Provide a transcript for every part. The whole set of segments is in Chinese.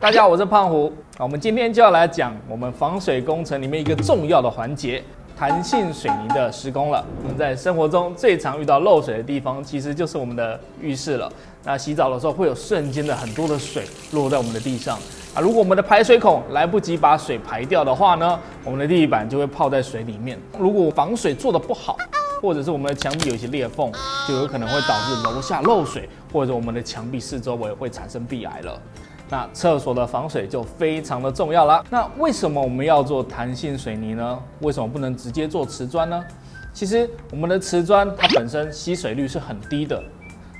大家好，我是胖虎。我们今天就要来讲我们防水工程里面一个重要的环节——弹性水泥的施工了。我们在生活中最常遇到漏水的地方，其实就是我们的浴室了。那洗澡的时候会有瞬间的很多的水落在我们的地上啊。如果我们的排水孔来不及把水排掉的话呢，我们的地板就会泡在水里面。如果防水做得不好，或者是我们的墙壁有一些裂缝，就有可能会导致楼下漏水，或者我们的墙壁四周围会产生壁癌了。那厕所的防水就非常的重要啦。那为什么我们要做弹性水泥呢？为什么不能直接做瓷砖呢？其实我们的瓷砖它本身吸水率是很低的，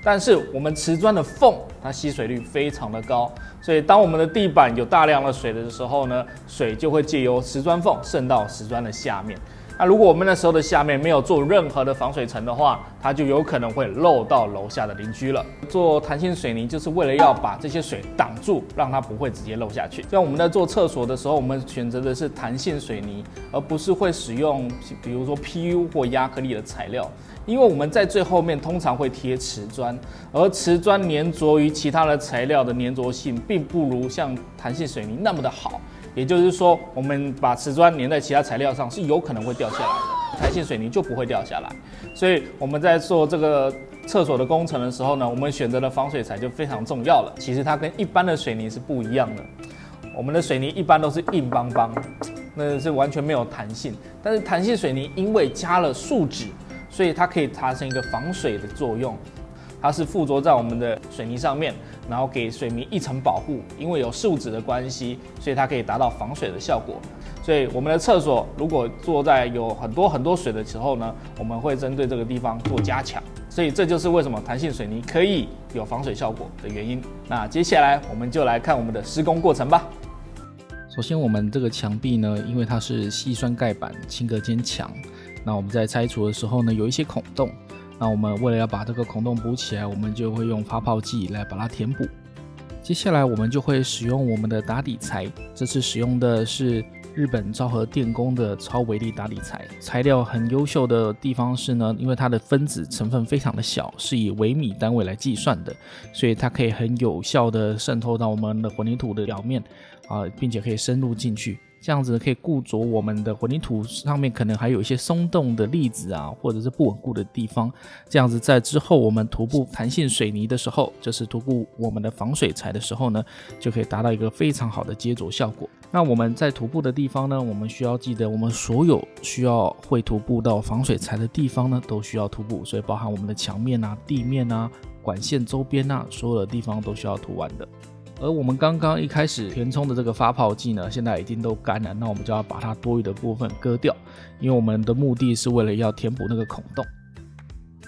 但是我们瓷砖的缝它吸水率非常的高，所以当我们的地板有大量的水的时候呢，水就会借由瓷砖缝渗到瓷砖的下面。那如果我们那时候的下面没有做任何的防水层的话，它就有可能会漏到楼下的邻居了。做弹性水泥就是为了要把这些水挡住，让它不会直接漏下去。像我们在做厕所的时候，我们选择的是弹性水泥，而不是会使用比如说 PU 或亚克力的材料。因为我们在最后面通常会贴瓷砖，而瓷砖粘着于其他的材料的粘着性并不如像弹性水泥那么的好。也就是说，我们把瓷砖粘在其他材料上是有可能会掉下来的，弹性水泥就不会掉下来。所以我们在做这个厕所的工程的时候呢，我们选择的防水材就非常重要了。其实它跟一般的水泥是不一样的，我们的水泥一般都是硬邦邦，那是完全没有弹性。但是弹性水泥因为加了树脂，所以它可以达成一个防水的作用。它是附着在我们的水泥上面，然后给水泥一层保护。因为有树脂的关系，所以它可以达到防水的效果。所以我们的厕所如果做在有很多水的时候呢，我们会针对这个地方做加强。所以这就是为什么弹性水泥可以有防水效果的原因。那接下来我们就来看我们的施工过程吧。首先，我们这个墙壁呢，因为它是细酸盖板，轻隔间墙，那我们在拆除的时候呢，有一些孔洞。那我们为了要把这个孔洞补起来，我们就会用发泡剂来把它填补。接下来我们就会使用我们的打底材，这次使用的是日本昭和电工的超微粒打底材。材料很优秀的地方是呢，因为它的分子成分非常的小，是以微米单位来计算的，所以它可以很有效的渗透到我们的混凝土的表面并且可以深入进去。这样子可以固着我们的混凝土上面可能还有一些松动的粒子或者是不稳固的地方。这样子在之后我们涂布弹性水泥的时候，就是涂布我们的防水材的时候呢，就可以达到一个非常好的接着效果。那我们在涂布的地方呢，我们需要记得我们所有需要会涂布到防水材的地方呢，都需要涂布，所以包含我们的墙面地面管线周边所有的地方都需要涂完的。而我们刚刚一开始填充的这个发泡剂呢，现在已经都干了，那我们就要把它多余的部分割掉，因为我们的目的是为了要填补那个孔洞。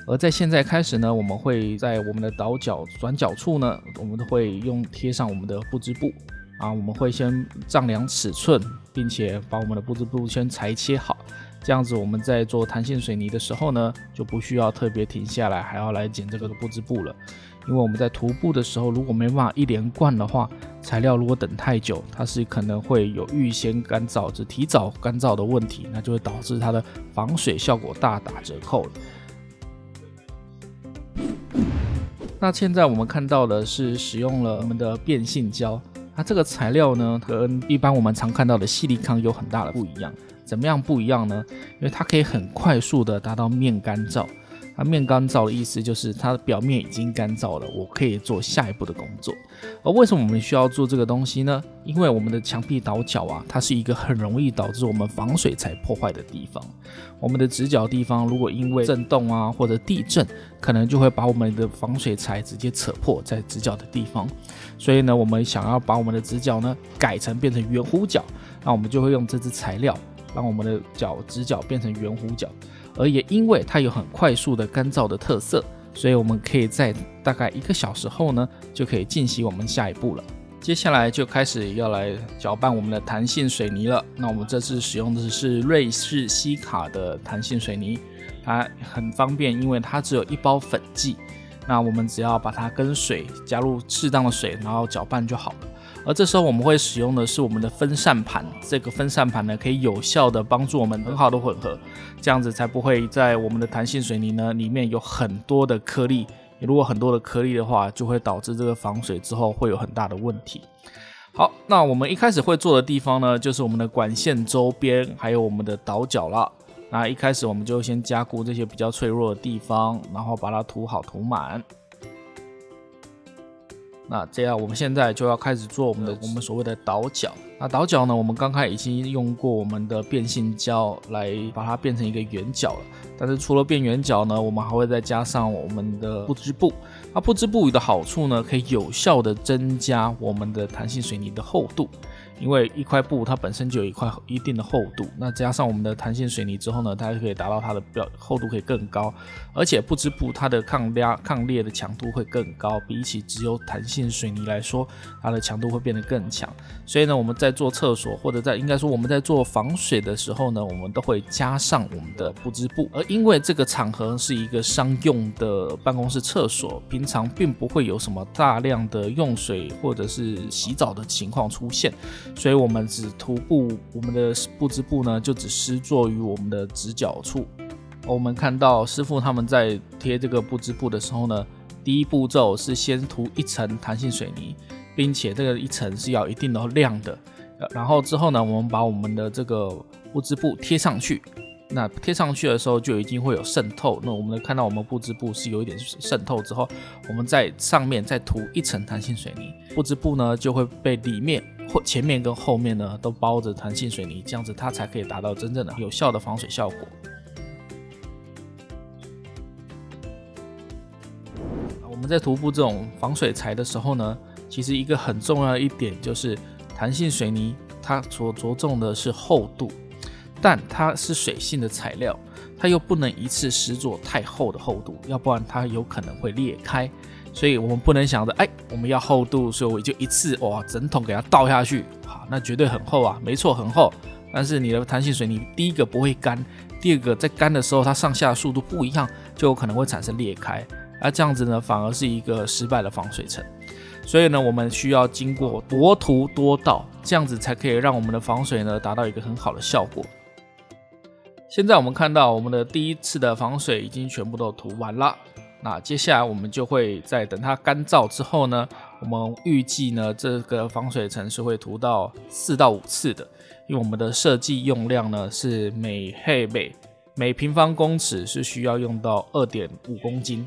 而在现在开始呢，我们会在我们的倒角转角处呢，我们都会贴上我们的布织布我们会先丈量尺寸，并且把我们的布织布先裁切好。这样子我们在做弹性水泥的时候呢，就不需要特别停下来还要来剪这个布织布了。因为我们在涂布的时候，如果没办法一连贯的话，材料如果等太久，它是可能会有预先干燥至提早干燥的问题，那就会导致它的防水效果大打折扣了。那现在我们看到的是使用了我们的变性胶，它这个材料呢，跟一般我们常看到的矽利康有很大的不一样。怎么样不一样呢？因为它可以很快速的达到面干燥。面干燥的意思就是它的表面已经干燥了，我可以做下一步的工作。而为什么我们需要做这个东西呢？因为我们的墙壁倒角它是一个很容易导致我们防水材破坏的地方。我们的直角地方如果因为震动或者地震，可能就会把我们的防水材直接扯破在直角的地方。所以呢，我们想要把我们的直角呢改成变成圆弧角，那我们就会用这支材料让我们的直角变成圆弧角。而也因为它有很快速的干燥的特色，所以我们可以在大概1个小时后呢，就可以进行我们下一步了。接下来就开始要来搅拌我们的弹性水泥了。那我们这次使用的是瑞士西卡的弹性水泥，它很方便，因为它只有1包粉剂。那我们只要把它跟水加入适当的水，然后搅拌就好了。而这时候我们会使用的是我们的分散盘，这个分散盘呢可以有效的帮助我们很好的混合，这样子才不会在我们的弹性水泥呢里面有很多的颗粒。如果很多的颗粒的话，就会导致这个防水之后会有很大的问题。好，那我们一开始会做的地方呢，就是我们的管线周边，还有我们的倒角啦。那一开始我们就先加固这些比较脆弱的地方，然后把它涂好涂满。那这样我们现在就要开始做我们所谓的倒角。那倒角呢，我们刚才已经用过我们的变性胶来把它变成一个圆角了。但是除了变圆角呢，我们还会再加上我们的不织布。那不织布的好处呢，可以有效的增加我们的弹性水泥的厚度。因为一块布它本身就有一定的厚度，那加上我们的弹性水泥之后呢，它就可以达到它的厚度可以更高，而且不织布它的抗裂的强度会更高，比起只有弹性水泥来说，它的强度会变得更强。所以呢，我们在做厕所或者应该说我们在做防水的时候呢，我们都会加上我们的不织布。而因为这个场合是一个商用的办公室厕所，平常并不会有什么大量的用水或者是洗澡的情况出现。所以我们只涂布，我们的不织布呢就只施作于我们的直角处。我们看到师傅他们在贴这个不织布的时候呢，第一步骤是先涂一层弹性水泥，并且这个一层是要一定的量的。然后之后呢，我们把我们的这个不织布贴上去。那贴上去的时候就已经会有渗透，那我们看到我们不织布是有一点渗透之后，我们在上面再涂一层弹性水泥，不织布呢就会被里面或前面跟后面呢都包着弹性水泥，这样子它才可以达到真正的有效的防水效果。我们在涂布这种防水材的时候呢，其实一个很重要的一点就是弹性水泥它所着重的是厚度，但它是水性的材料，它又不能一次施作太厚的厚度，要不然它有可能会裂开。所以我们不能想着，我们要厚度，所以我就一次整桶给它倒下去，好，那绝对很厚啊，没错，很厚。但是你的弹性水泥，第一个不会干，第二个在干的时候它上下的速度不一样，就有可能会产生裂开。这样子呢，反而是一个失败的防水层。所以呢，我们需要经过多涂多倒，这样子才可以让我们的防水呢达到一个很好的效果。现在我们看到我们的第一次的防水已经全部都涂完了，那接下来我们就会在等它干燥之后呢，我们预计呢这个防水层是会涂到4到5次的，因为我们的设计用量呢是每平方公尺是需要用到 2.5 公斤，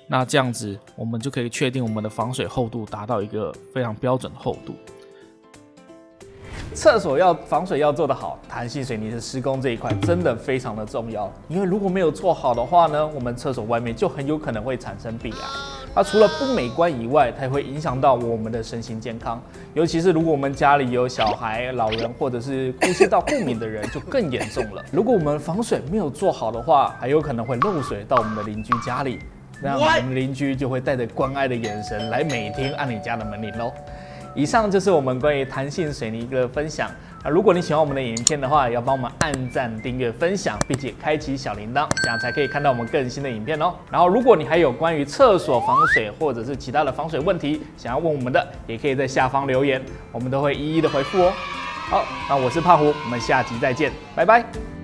那这样子我们就可以确定我们的防水厚度达到一个非常标准的厚度。厕所防水要做得好，弹性水泥的施工这一块真的非常的重要，因为如果没有做好的话呢，我们厕所外面就很有可能会产生壁癌。除了不美观以外，它也会影响到我们的身心健康，尤其是如果我们家里有小孩、老人或者是呼吸道过敏的人就更严重了。如果我们防水没有做好的话，还有可能会漏水到我们的邻居家里，那我们邻居就会带着关爱的眼神来每天按你家的门铃咯。以上就是我们关于弹性水泥的分享。如果你喜欢我们的影片的话，也要帮我们按赞、订阅、分享，并且开启小铃铛，这样才可以看到我们更新的影片哦。然后，如果你还有关于厕所防水或者是其他的防水问题想要问我们的，也可以在下方留言，我们都会一一的回复哦。好，那我是胖虎，我们下集再见，拜拜。